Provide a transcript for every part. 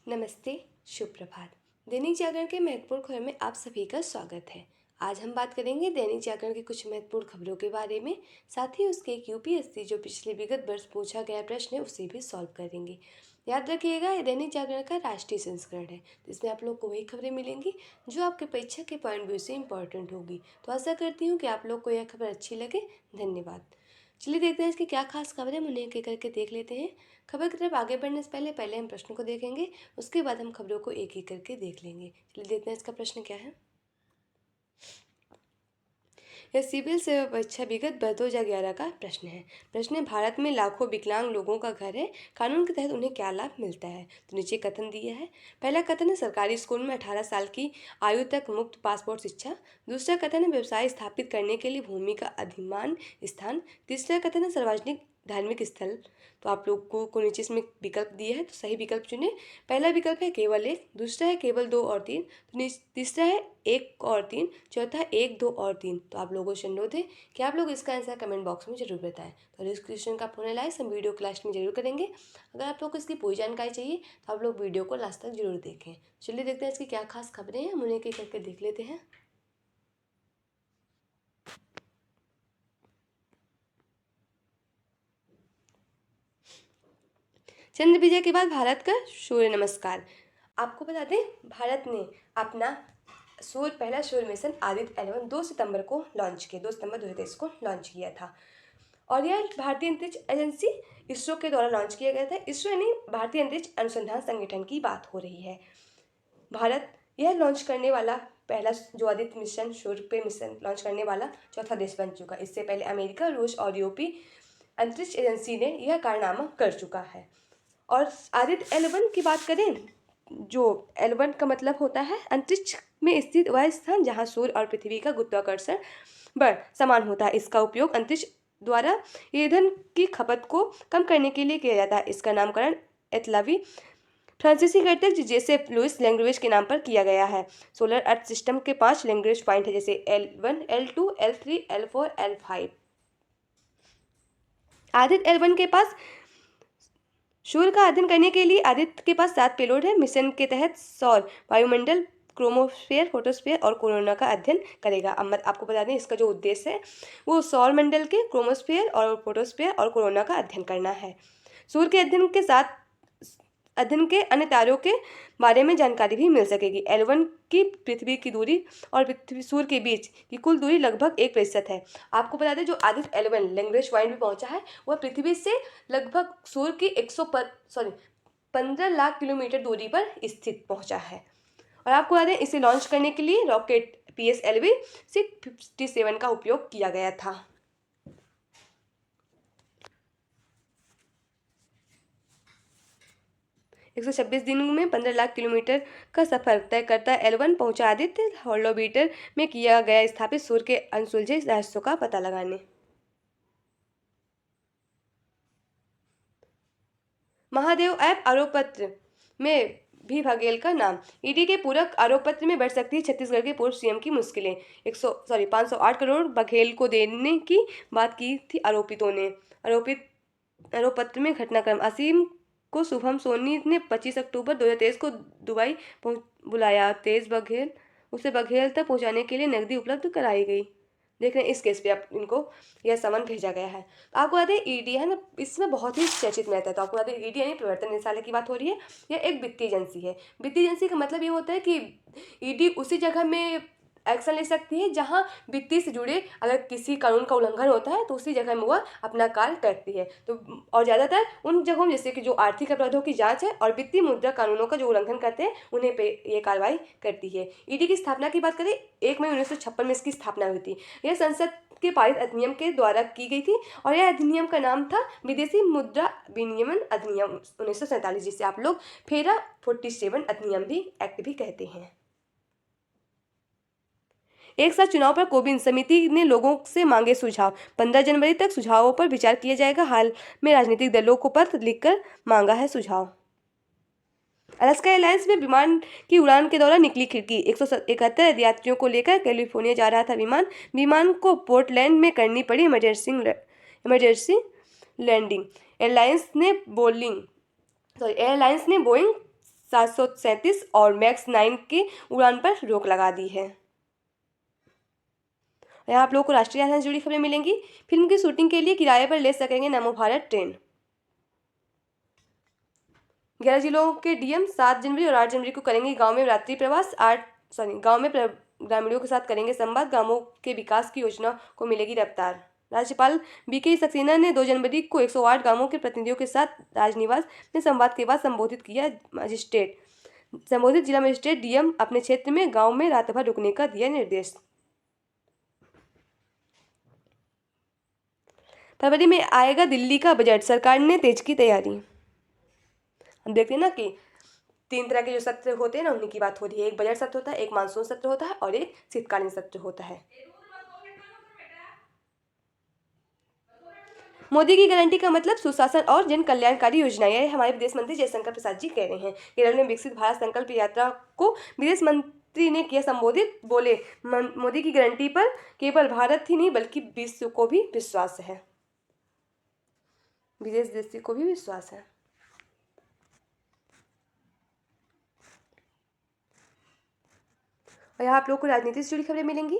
नमस्ते, शुभ प्रभात। दैनिक जागरण के महत्वपूर्ण खबर में आप सभी का स्वागत है। आज हम बात करेंगे दैनिक जागरण की कुछ महत्वपूर्ण खबरों के बारे में। साथ ही उसके एक यूपीएससी जो पिछले विगत वर्ष पूछा गया प्रश्न है उसे भी सॉल्व करेंगे। याद रखिएगा, ये दैनिक जागरण का राष्ट्रीय संस्करण है, तो इसमें आप लोग को वही खबरें मिलेंगी जो आपके परीक्षा के पॉइंट व्यू से इंपॉर्टेंट होगी। तो आशा करती हूँ कि आप लोग को यह खबर अच्छी लगे। धन्यवाद। चलिए देखते हैं इसकी क्या खास खबर है, उन्हें एक एक करके देख लेते हैं। खबर की तरफ आगे बढ़ने से पहले हम प्रश्न को देखेंगे, उसके बाद हम खबरों को एक एक करके देख लेंगे। चलिए देखते हैं इसका प्रश्न क्या है। यह सिविल सेवा परीक्षा विगत 2011 का प्रश्न है। प्रश्न है, भारत में लाखों विकलांग लोगों का घर है, कानून के तहत उन्हें क्या लाभ मिलता है। तो नीचे कथन दिया है। पहला कथन है, सरकारी स्कूल में 18 साल की आयु तक मुफ्त पासपोर्ट शिक्षा। दूसरा कथन है, व्यवसाय स्थापित करने के लिए भूमि का अधिमान स्थान। तीसरा कथन है, सार्वजनिक धार्मिक स्थल। तो आप लोग को नीचे इसमें विकल्प दिए हैं, तो सही विकल्प चुने। पहला विकल्प है केवल एक, दूसरा है केवल 2 और 3, तो तीसरा है 1 और 3, चौथा 1, 2 और 3। तो आप लोगों से अनुरोध है कि आप लोग इसका आंसर कमेंट बॉक्स में जरूर बताएं। तो इस क्वेश्चन का पूर्ण एनालाइज हम वीडियो क्लास में जरूर करेंगे। अगर आप लोग को इसकी पूरी जानकारी चाहिए तो आप लोग वीडियो को लास्ट तक जरूर देखें। चलिए देखते हैं इसकी क्या खास खबरें हैं, हम उन्हें एक एक करके देख लेते हैं। चंद्र विजय के बाद भारत का सूर्य नमस्कार। आपको बता दें, भारत ने अपना पहला सूर्य मिशन आदित्य 11 2 सितंबर को लॉन्च किया, 2 सितंबर 2023 को लॉन्च किया था। और यह भारतीय अंतरिक्ष एजेंसी इसरो के द्वारा लॉन्च किया गया था। इसरो यानी भारतीय अंतरिक्ष अनुसंधान संगठन की बात हो रही है। भारत यह लॉन्च करने वाला पहला जो आदित्य मिशन सूर्य पे मिशन लॉन्च करने वाला चौथा देश बन चुका। इससे पहले अमेरिका, रूस और यूरोपीय अंतरिक्ष एजेंसी ने यह कारनामा कर चुका है। और आदित्य 11 की बात करें, जो 11 का मतलब होता है अंतरिक्ष में स्थित वह स्थान जहां सूर्य और पृथ्वी का गुरुत्वाकर्षण बल समान होता है। इसका उपयोग अंतरिक्ष द्वारा ईंधन की खपत को कम करने के लिए किया जाता है। इसका नामकरण एथलावी फ्रांसीसी गणितज्ञ जोसेफ लुइस लैंग्वेज के नाम पर किया गया है। सोलर अर्थ सिस्टम के 5 लैंग्वेज पॉइंट है, जैसे L1, L2, L3, L4, L5। Aditya 11 के पास सूर्य का अध्ययन करने के लिए आदित्य के पास 7 पेलोड है। मिशन के तहत सौर वायुमंडल, क्रोमोस्फेयर, फोटोस्फेयर और कोरोना का अध्ययन करेगा। अब आपको बता दें, इसका जो उद्देश्य है वो सौर मंडल के, क्रोमोस्फेयर और फोटोस्फेयर और कोरोना का अध्ययन करना है। सूर्य के अध्ययन के साथ अध्ययन के अन्य तारों के बारे में जानकारी भी मिल सकेगी। L1 की पृथ्वी की दूरी और पृथ्वी सूर्य के बीच की कुल दूरी लगभग 1% है। आपको बता दें, जो आदित्य 11 लैंग्वेज पॉइंट में पहुंचा है वह पृथ्वी से लगभग सूर्य की 15 लाख किलोमीटर दूरी पर स्थित पहुंचा है। और आपको बता दें, इसे लॉन्च करने के लिए रॉकेट PSLV 657 का उपयोग किया गया था। 126 दिनों में 15 लाख किलोमीटर का सफर तय करता L1 पहुंचा आदित्य ऑर्बिटर में किया गया स्थापित सूर्य के अनसुलझे रहस्यों का पता लगाने। महादेव ऐप आरोप पत्र में भी बघेल का नाम। ईडी के पूरक आरोप पत्र में बढ़ सकती है छत्तीसगढ़ के पूर्व सीएम की मुश्किलें। 508 करोड़ बघेल को देने की बात की थी आरोपितों ने। आरोप पत्र में घटनाक्रम, असीम को शुभम सोनी ने 25 अक्टूबर 2023 को दुबई बुलाया। उसे बघेल तक पहुंचाने के लिए नकदी उपलब्ध कराई गई। देख रहे हैं, इस केस पे आप इनको यह समन भेजा गया है। तो आपको बता दें, ईडी है ना, इसमें बहुत ही चर्चित रहता है। तो आपको बता दें, ईडी यानी प्रवर्तन निदेशालय की बात हो रही है। यह एक वित्तीय एजेंसी है। वित्तीय एजेंसी का मतलब ये होता है कि ईडी उसी जगह में एक्शन ले सकती है जहां वित्तीय से जुड़े अगर किसी कानून का उल्लंघन होता है तो उसी जगह में वह अपना कार्य करती है। तो और ज़्यादातर उन जगहों में, जैसे कि जो आर्थिक अपराधों की जांच है और वित्तीय मुद्रा कानूनों का जो उल्लंघन करते हैं, उन्हें पे ये कार्रवाई करती है। ईडी की स्थापना की बात करें, 1 मई 1956 में इसकी स्थापना हुई थी। यह संसद के पारित अधिनियम के द्वारा की गई थी और यह अधिनियम का नाम था विदेशी मुद्रा विनियमन अधिनियम 1947, जिसे आप लोग फेरा 47 अधिनियम भी एक्ट भी कहते हैं। एक साथ चुनाव पर कोविन समिति ने लोगों से मांगे सुझाव। 15 जनवरी तक सुझावों पर विचार किया जाएगा। हाल में राजनीतिक दलों को पत्र लिखकर मांगा है सुझाव। अलास्का एयरलाइंस में विमान की उड़ान के दौरान निकली खिड़की। 171 यात्रियों को लेकर कैलिफोर्निया जा रहा था विमान को पोर्टलैंड में करनी पड़ी इमरजेंसी लैंडिंग। एयरलाइंस ने बोइंग 737 और मैक्स 9 के उड़ान पर रोक लगा दी है। यहाँ आप लोगों को राष्ट्रीय राजधानी से जुड़ी खबरें मिलेंगी। फिल्म की शूटिंग के लिए किराए पर ले सकेंगे नमो भारत ट्रेन। 11 जिलों के डीएम 7 जनवरी और 8 जनवरी को करेंगे गांव में रात्रि प्रवास। गांव में ग्रामीणों के साथ करेंगे संवाद। गांवों के विकास की योजना को मिलेगी रफ्तार। राज्यपाल बीके सक्सेना ने 2 जनवरी को 108 गांवों के प्रतिनिधियों के साथ राजनिवास में संवाद के बाद संबोधित जिला मजिस्ट्रेट डीएम अपने क्षेत्र में गांव में रात भर रुकने का दिया निर्देश। फरवरी में आएगा दिल्ली का बजट, सरकार ने तेज की तैयारी। हम देखते हैं ना कि 3 तरह के जो सत्र होते हैं ना, उन्हीं की बात हो रही है। एक बजट सत्र होता है, एक मानसून सत्र होता है और एक शीतकालीन सत्र होता है। मोदी की गारंटी का मतलब सुशासन और जन कल्याणकारी योजनाएं, यह हमारे विदेश मंत्री जयशंकर प्रसाद जी कह रहे हैं। केरल में विकसित भारत संकल्प यात्रा को विदेश मंत्री ने किया संबोधित। बोले, मोदी की गारंटी पर केवल भारत ही नहीं बल्कि विश्व को भी विश्वास है, विदेश दृष्टि को भी विश्वास है। और यहाँ आप लोग को राजनीति से जुड़ी खबरें मिलेंगी।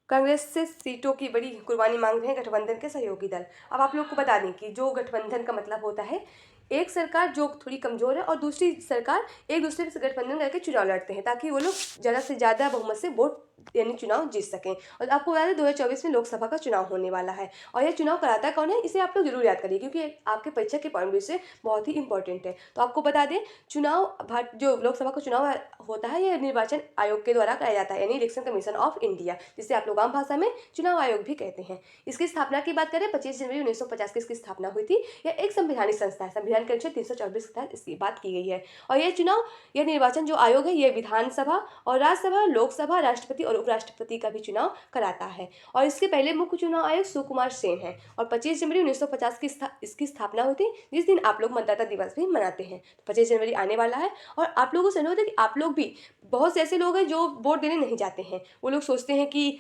कांग्रेस से सीटों की बड़ी कुर्बानी मांग रहे हैं गठबंधन के सहयोगी दल। अब आप लोग को बता दें कि जो गठबंधन का मतलब होता है, एक सरकार जो थोड़ी कमजोर है और दूसरी सरकार एक दूसरे से गठबंधन करके चुनाव लड़ते हैं ताकि वो लोग ज़्यादा से ज़्यादा बहुमत से वोट यानी चुनाव जीत सकें। और आपको बता दें 2024 में लोकसभा का चुनाव होने वाला है और यह चुनाव कराता कौन है, इसे आप लोग जरूर याद करिए क्योंकि आपके परीक्षा के पॉइंट व्यू से बहुत ही इंपॉर्टेंट है। तो आपको बता दें, जो लोकसभा का चुनाव होता है यह निर्वाचन आयोग के द्वारा कराया जाता है, यानी इलेक्शन कमीशन ऑफ इंडिया, जिसे आप लोग आम भाषा में चुनाव आयोग भी कहते हैं। इसकी स्थापना की बात करें 25 जनवरी 1950 की इसकी स्थापना हुई थी। यह एक संवैधानिक संस्था है, संविधान के अनुच्छेद 324 के तहत इसकी बात की गई है। और यह निर्वाचन जो आयोग है यह विधानसभा और राज्यसभा, लोकसभा, राष्ट्रपति और उपराष्ट्रपति का भी चुनाव कराता है। और इसके पहले मुख्य चुनाव आयुक्त सुकुमार सेन है और 25 जनवरी 1950 की इसकी स्थापना हुई थी, जिस दिन आप लोग मतदाता दिवस भी मनाते हैं। तो 25 जनवरी आने वाला है और आप लोगों से अनुरोध है कि आप लोग भी, बहुत से ऐसे लोग हैं जो वोट देने नहीं जाते हैं, वो लोग सोचते हैं कि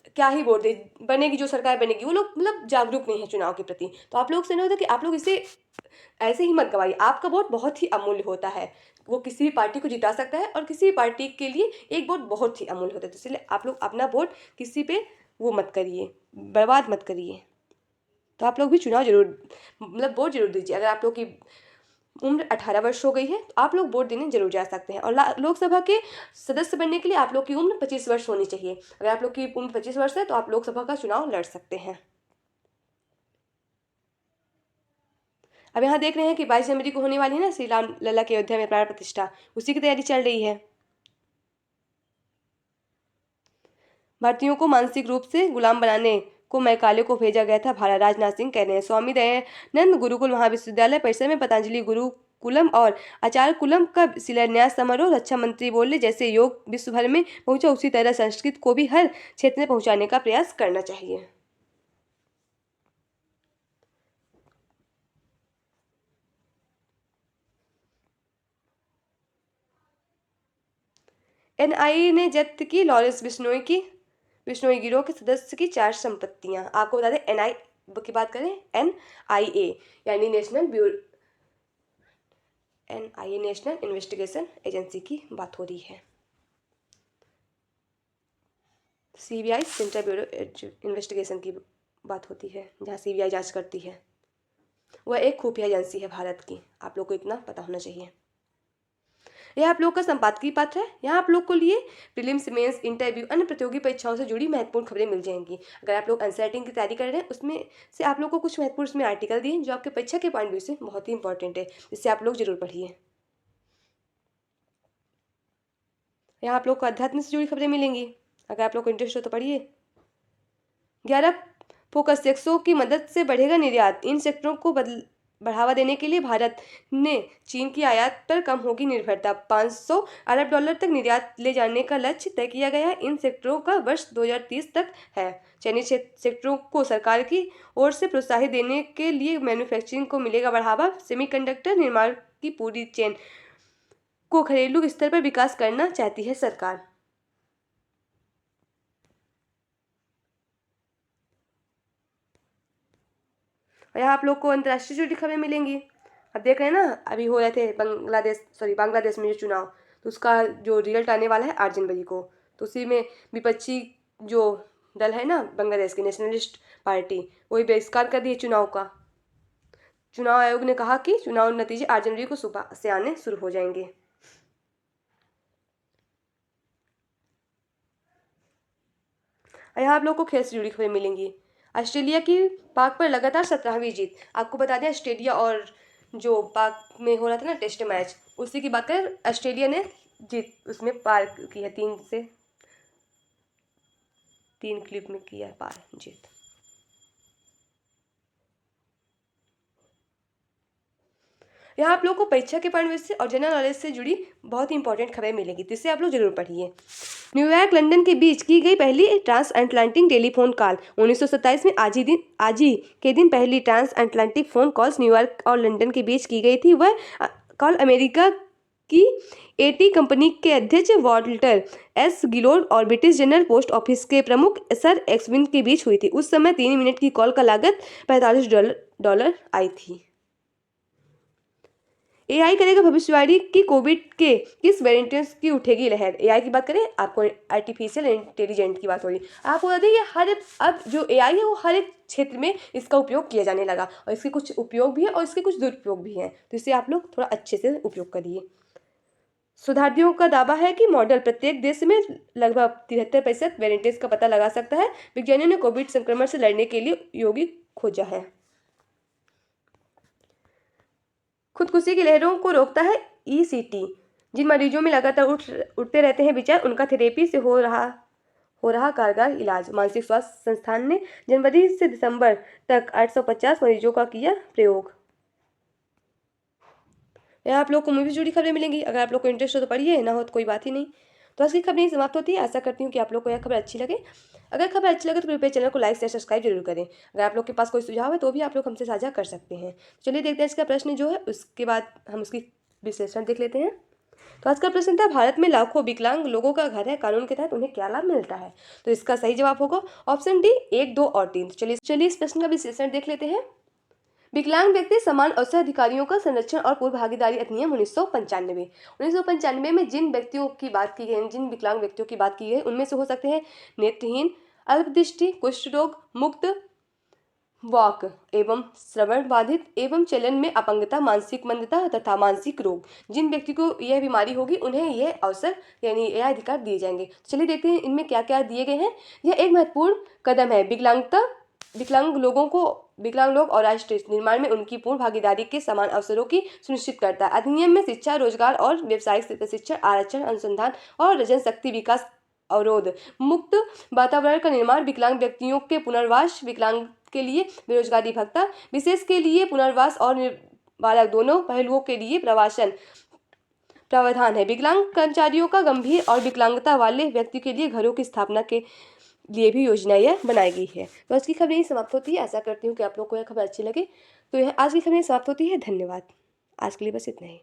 क्या ही वोट दे, बनेगी जो सरकार बनेगी, वो लोग मतलब जागरूक नहीं है चुनाव के प्रति। तो आप लोग से अनुरोध है कि आप लोग इसे ऐसे ही मत गवाइए। आपका वोट बहुत ही अमूल्य होता है, वो किसी भी पार्टी को जिता सकता है और किसी भी पार्टी के लिए एक वोट बहुत ही अमूल्य होता है। तो इसलिए आप लोग अपना वोट किसी पे वो मत करिए, बर्बाद मत करिए। तो आप लोग भी चुनाव जरूर मतलब वोट जरूर दीजिए। अगर आप लोग की उम्र 18 वर्ष हो गई है तो आप लोग वोट देने जरूर जा सकते हैं। और लोकसभा के सदस्य बनने के लिए आप लोग की उम्र 25 वर्ष होनी चाहिए। अगर आप लोग की उम्र 25 वर्ष है तो आप लोकसभा का चुनाव लड़ सकते हैं। अब यहाँ देख रहे हैं कि 22 जनवरी को होने वाली है ना श्री राम लला की अयोध्या में प्राण प्रतिष्ठा, उसी की तैयारी चल रही है। भारतीयों को मानसिक रूप से गुलाम बनाने को मैकाले को भेजा गया था भारत, राजनाथ सिंह कह रहे हैं। स्वामी दयानंद गुरुकुल महाविश्वविद्यालय परिसर में पतंजलि गुरुकुलम और आचार्य कुलम का शिलान्यास समारोह। रक्षा मंत्री बोले, जैसे योग विश्व भर में पहुंचा उसी तरह संस्कृत को भी हर क्षेत्र में पहुंचाने का प्रयास करना चाहिए। एनआईए ने जब्त की लॉरेंस बिश्नोई गिरोह के सदस्य की 4 संपत्तियां। आपको बता दें एनआई की बात करें, एनआईए यानी एनआईए नेशनल इन्वेस्टिगेशन एजेंसी की बात हो रही है। सीबीआई सेंट्रल ब्यूरो इन्वेस्टिगेशन की बात होती है, जहाँ सीबीआई जांच करती है। वह एक खुफिया एजेंसी है भारत की, आप लोग को इतना पता होना चाहिए। यह आप लोग का संपादकीय पत्र है। यहाँ आप लोग को लिए प्रीलिम्स, मेंस, इंटरव्यू, अन्य प्रतियोगी परीक्षाओं से जुड़ी महत्वपूर्ण खबरें मिल जाएंगी। अगर आप लोग आंसर राइटिंग की तैयारी कर रहे हैं उसमें से आप लोग को कुछ महत्वपूर्ण उसमें आर्टिकल दिए जो आपके परीक्षा के पॉइंट व्यू से बहुत ही इंपॉर्टेंट है, जिससे आप लोग जरूर पढ़िए। यहाँ आप लोग को अध्यात्म से जुड़ी खबरें मिलेंगी, अगर आप लोग को इंटरेस्ट हो तो पढ़िए। 11 फोकस सेक्टरों की मदद से बढ़ेगा निर्यात। इन सेक्टरों को बढ़ावा देने के लिए भारत ने चीन की आयात पर कम होगी निर्भरता। 500 अरब डॉलर तक निर्यात ले जाने का लक्ष्य तय किया गया है। इन सेक्टरों का वर्ष 2030 तक है। चयनित सेक्टरों को सरकार की ओर से प्रोत्साहित देने के लिए मैन्युफैक्चरिंग को मिलेगा बढ़ावा। सेमीकंडक्टर निर्माण की पूरी चेन को घरेलू स्तर पर विकास करना चाहती है सरकार। और यहाँ आप लोग को अंतर्राष्ट्रीय जुड़ी खबरें मिलेंगी। अब देख रहे हैं ना, अभी हो रहे थे बांग्लादेश में जो चुनाव, तो उसका जो रिजल्ट आने वाला है 8 जनवरी को। तो उसी में विपक्षी जो दल है ना बांग्लादेश की नेशनलिस्ट पार्टी, वही बहिष्कार कर दिए चुनाव का। चुनाव आयोग ने कहा कि चुनाव नतीजे 8 जनवरी को सुबह से आने शुरू हो जाएंगे। यहाँ आप लोग को खेल से जुड़ी खबरें मिलेंगी। ऑस्ट्रेलिया की पाक पर लगातार 17वीं जीत। आपको बता दें ऑस्ट्रेलिया और जो पाक में हो रहा था ना टेस्ट मैच, उसी की बात करें, ऑस्ट्रेलिया ने जीत उसमें पार की है, 3 क्लिप में किया पार जीत। यहाँ आप लोग को परीक्षा के पॉइंट से और जनरल नॉलेज से जुड़ी बहुत ही इंपॉर्टेंट खबरें मिलेगी, जिससे आप लोग जरूर पढ़िए। न्यूयॉर्क लंदन के बीच की गई पहली ट्रांस अटलांटिक टेलीफोन कॉल 1927 में आज ही के दिन पहली ट्रांस अटलांटिक फोन कॉल्स न्यूयॉर्क और लंदन के बीच की गई थी। वह कॉल अमेरिका की एटी कंपनी के अध्यक्ष वॉल्टर एस गिलोड और ब्रिटिश जनरल पोस्ट ऑफिस के प्रमुख सर एक्सविन के बीच हुई थी। उस समय 3 मिनट की कॉल का लागत $45 आई थी। एआई करेगा भविष्यवाणी की कोविड के किस वेरिएंट्स की उठेगी लहर। एआई की बात करें, आपको आर्टिफिशियल इंटेलिजेंट की बात हो रही। आपको बता दें ये अब जो एआई है वो हर एक क्षेत्र में इसका उपयोग किया जाने लगा, और इसके कुछ उपयोग भी है और इसके कुछ दुरुपयोग भी हैं, तो इसे आप लोग थोड़ा अच्छे से उपयोग करिए। शोधार्थियों का दावा है कि मॉडल प्रत्येक देश में लगभग 73% वेरिएंट्स का पता लगा सकता है। विज्ञानियों ने कोविड संक्रमण से लड़ने के लिए यौगिक खोजा है। खुदकुशी की लहरों को रोकता है ईसीटी। जिन मरीजों में लगातार उठते रहते हैं विचार, उनका थेरेपी से हो रहा कारगर इलाज। मानसिक स्वास्थ्य संस्थान ने जनवरी से दिसंबर तक 850 मरीजों का किया प्रयोग। यहाँ आप लोग को मूवी से जुड़ी खबरें मिलेंगी। अगर आप लोग को इंटरेस्ट हो तो पढ़िए, ना हो तो कोई बात ही नहीं। तो आज की खबर यही समाप्त होती है। आशा करती हूँ कि आप लोग को यह खबर अच्छी लगे। अगर खबर अच्छी लगे तो कृपया चैनल को लाइक शेयर सब्सक्राइब जरूर करें। अगर आप लोग के पास कोई सुझाव है तो भी आप लोग हमसे साझा कर सकते हैं। चलिए देखते हैं इसका प्रश्न जो है, उसके बाद हम उसकी विश्लेषण देख लेते हैं। तो आज का प्रश्न था, भारत में लाखों विकलांग लोगों का घर है, कानून के तहत उन्हें क्या लाभ मिलता है। तो इसका सही जवाब होगा ऑप्शन डी 1, 2 और 3। चलिए इस प्रश्न का विश्लेषण देख लेते हैं। विकलांग व्यक्ति समान अवसर अधिकारियों का संरक्षण और पूर्व भागीदारी अधिनियम 1995 में जिन व्यक्तियों की बात की गई, जिन विकलांग व्यक्तियों की बात की गई, उनमें से हो सकते हैं नेत्रहीन, अल्पदृष्टि, कुष्ठ रोग मुक्त, वॉक एवं श्रवण बाधित एवं चलन में अपंगता, मानसिक मंदता तथा मानसिक रोग। जिन व्यक्ति को यह बीमारी होगी उन्हें यह अवसर यानी यह अधिकार दिए जाएंगे। चलिए देखते हैं इनमें क्या क्या दिए गए हैं। यह एक महत्वपूर्ण कदम है। विकलांग लोग और राष्ट्र निर्माण में उनकी पूर्ण भागीदारी के समान अवसरों की सुनिश्चित करता है। अधिनियम में शिक्षा, रोजगार और व्यावसायिक प्रशिक्षण, आरक्षण, अनुसंधान और जनशक्ति विकास, अवरोध मुक्त वातावरण का निर्माण, विकलांग व्यक्तियों के पुनर्वास, विकलांग के लिए बेरोजगारी भत्ता, विशेष के लिए पुनर्वास और बालक दोनों पहलुओं के लिए प्रवासन प्रावधान है। विकलांग कर्मचारियों का गंभीर और विकलांगता वाले व्यक्ति के लिए घरों की स्थापना के लिए भी योजना यह बनाई गई है। तो आज की खबर यही समाप्त होती है। आशा करती हूँ कि आप लोग को यह खबर अच्छी लगे। तो यह आज की खबर समाप्त होती है। धन्यवाद। आज के लिए बस इतना ही।